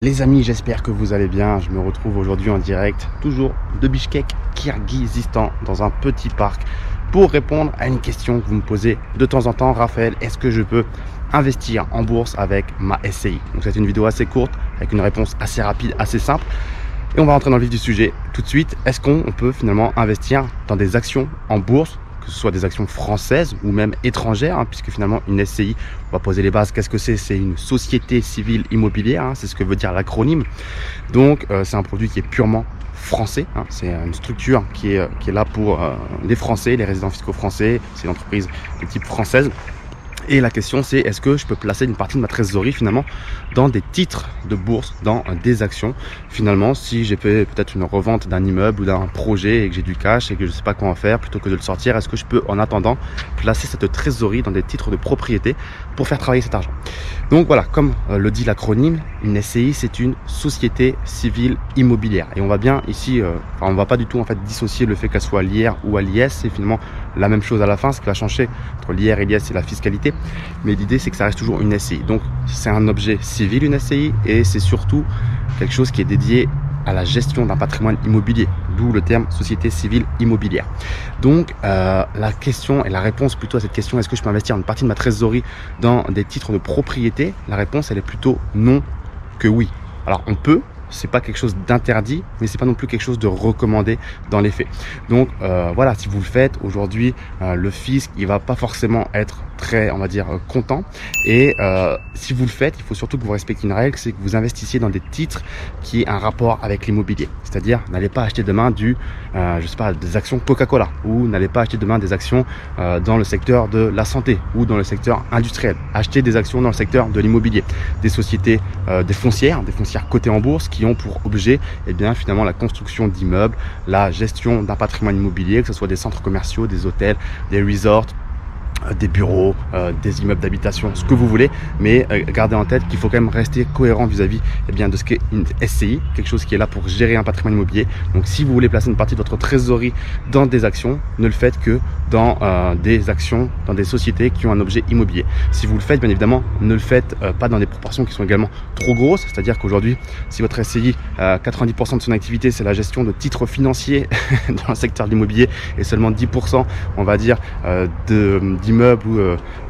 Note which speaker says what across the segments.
Speaker 1: Les amis, j'espère que vous allez bien. Je me retrouve aujourd'hui en direct, toujours de Bichkek, Kirghizistan, dans un petit parc, pour répondre à une question que vous me posez de temps en temps. Raphaël, est-ce que je peux investir en bourse avec ma SCI? Donc c'est une vidéo assez courte, avec une réponse assez rapide, assez simple. Et on va rentrer dans le vif du sujet tout de suite. Est-ce qu'on peut finalement investir dans des actions en bourse, que ce soit des actions françaises ou même étrangères, puisque finalement une SCI, on va poser les bases. Qu'est-ce que c'est? C'est une société civile immobilière, c'est ce que veut dire l'acronyme. Donc c'est un produit qui est purement français, c'est une structure qui est là pour les Français, les résidents fiscaux français. C'est une entreprise de type française. Et la question c'est, est-ce que je peux placer une partie de ma trésorerie finalement dans des titres de bourse, dans des actions? Finalement, si j'ai fait peut-être une revente d'un immeuble ou d'un projet et que j'ai du cash et que je ne sais pas quoi en faire, plutôt que de le sortir, est-ce que je peux en attendant placer cette trésorerie dans des titres de propriété pour faire travailler cet argent? Donc voilà, comme le dit l'acronyme, une SCI c'est une société civile immobilière. Et on va bien ici, on va pas du tout en fait dissocier le fait qu'elle soit à l'IR ou à l'IS. C'est finalement la même chose à la fin. Ce qui va changer entre l'IR et l'IS, c'est la fiscalité. Mais l'idée c'est que ça reste toujours une SCI. Donc c'est un objet civil, une SCI, et c'est surtout quelque chose qui est dédié à la gestion d'un patrimoine immobilier, d'où le terme société civile immobilière. Donc la question et la réponse plutôt à cette question, est-ce que je peux investir une partie de ma trésorerie dans des titres de propriété? La réponse elle est plutôt non que oui. Alors on peut, c'est pas quelque chose d'interdit, mais c'est pas non plus quelque chose de recommandé dans les faits. Donc voilà, si vous le faites aujourd'hui, le fisc il va pas forcément être très, on va dire, content. Et si vous le faites, il faut surtout que vous respectiez une règle, c'est que vous investissiez dans des titres qui aient un rapport avec l'immobilier. C'est-à-dire, n'allez pas acheter demain je sais pas, des actions Coca-Cola, ou n'allez pas acheter demain des actions dans le secteur de la santé ou dans le secteur industriel. Achetez des actions dans le secteur de l'immobilier, des sociétés, des foncières cotées en bourse qui ont pour objet, eh bien, finalement, la construction d'immeubles, la gestion d'un patrimoine immobilier, que ce soit des centres commerciaux, des hôtels, des resorts, des bureaux, des immeubles d'habitation, ce que vous voulez, mais gardez en tête qu'il faut quand même rester cohérent vis-à-vis de ce qu'est une SCI, quelque chose qui est là pour gérer un patrimoine immobilier. Donc si vous voulez placer une partie de votre trésorerie dans des actions, ne le faites que dans des actions, dans des sociétés qui ont un objet immobilier. Si vous le faites, bien évidemment, ne le faites pas dans des proportions qui sont également trop grosses, c'est-à-dire qu'aujourd'hui, si votre SCI, 90% de son activité, c'est la gestion de titres financiers dans le secteur de l'immobilier et seulement 10%, on va dire, d'immeubles ou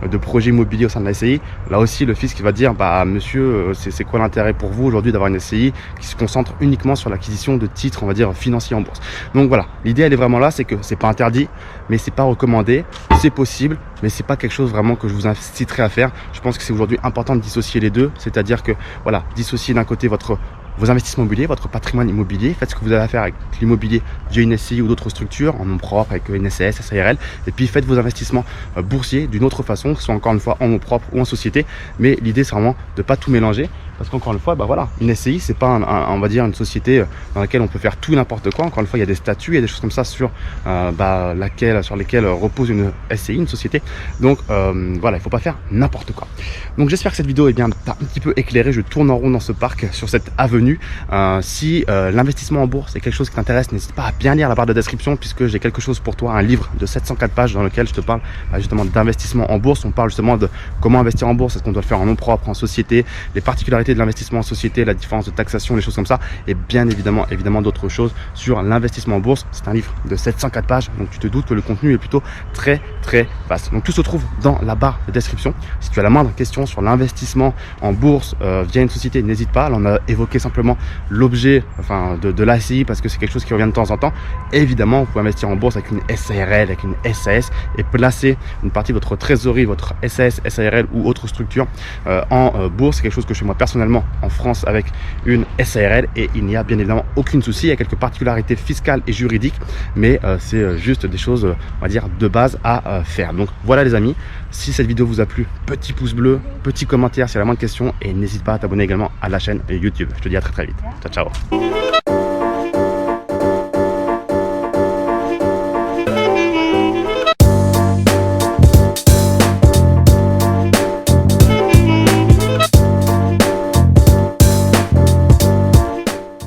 Speaker 1: de projets immobiliers au sein de la SCI, là aussi le fisc va dire, bah monsieur, c'est quoi l'intérêt pour vous aujourd'hui d'avoir une SCI qui se concentre uniquement sur l'acquisition de titres, on va dire, financiers en bourse? Donc voilà, l'idée elle est vraiment là, c'est que c'est pas interdit, mais c'est pas recommandé, c'est possible, mais c'est pas quelque chose vraiment que je vous inciterai à faire. Je pense que c'est aujourd'hui important de dissocier les deux, c'est-à-dire que voilà, dissocier d'un côté vos investissements immobiliers, votre patrimoine immobilier, faites ce que vous avez à faire avec l'immobilier via une SCI ou d'autres structures, en nom propre, avec une SAS, SARL, et puis faites vos investissements boursiers d'une autre façon, que ce soit encore une fois en nom propre ou en société, mais l'idée c'est vraiment de pas tout mélanger, parce qu'encore une fois, bah voilà, une SCI c'est pas on va dire une société dans laquelle on peut faire tout et n'importe quoi. Encore une fois, il y a des statuts, il y a des choses comme ça sur lesquelles repose une SCI, une société. Donc voilà, il faut pas faire n'importe quoi. Donc j'espère que cette vidéo t'a un petit peu éclairé. Je tourne en rond dans ce parc, sur cette avenue. Si l'investissement en bourse est quelque chose qui t'intéresse, n'hésite pas à bien lire la barre de description, puisque j'ai quelque chose pour toi, un livre de 704 pages dans lequel je te parle justement d'investissement en bourse. On parle justement de comment investir en bourse, est-ce qu'on doit le faire en nom propre, en société, les particularités de l'investissement en société, la différence de taxation, les choses comme ça, et bien évidemment d'autres choses sur l'investissement en bourse. C'est un livre de 704 pages, donc tu te doutes que le contenu est plutôt très vaste. Donc tout se trouve dans la barre de description. Si tu as la moindre question sur l'investissement en bourse via une société, n'hésite pas. Là, on a évoqué simplement l'objet de l'ACI parce que c'est quelque chose qui revient de temps en temps. Et évidemment, vous pouvez investir en bourse avec une SARL, avec une SAS, et placer une partie de votre trésorerie, votre SAS, SARL ou autre structure en bourse. C'est quelque chose que je fais moi personnellement en France avec une SARL, et il n'y a bien évidemment aucun souci. Il y a quelques particularités fiscales et juridiques, mais c'est juste des choses, on va dire, de base à faire. Donc voilà les amis, si cette vidéo vous a plu, petit pouce bleu, petit commentaire si y a la moindre question, et n'hésite pas à t'abonner également à la chaîne YouTube. Je te dis à très vite. Ciao.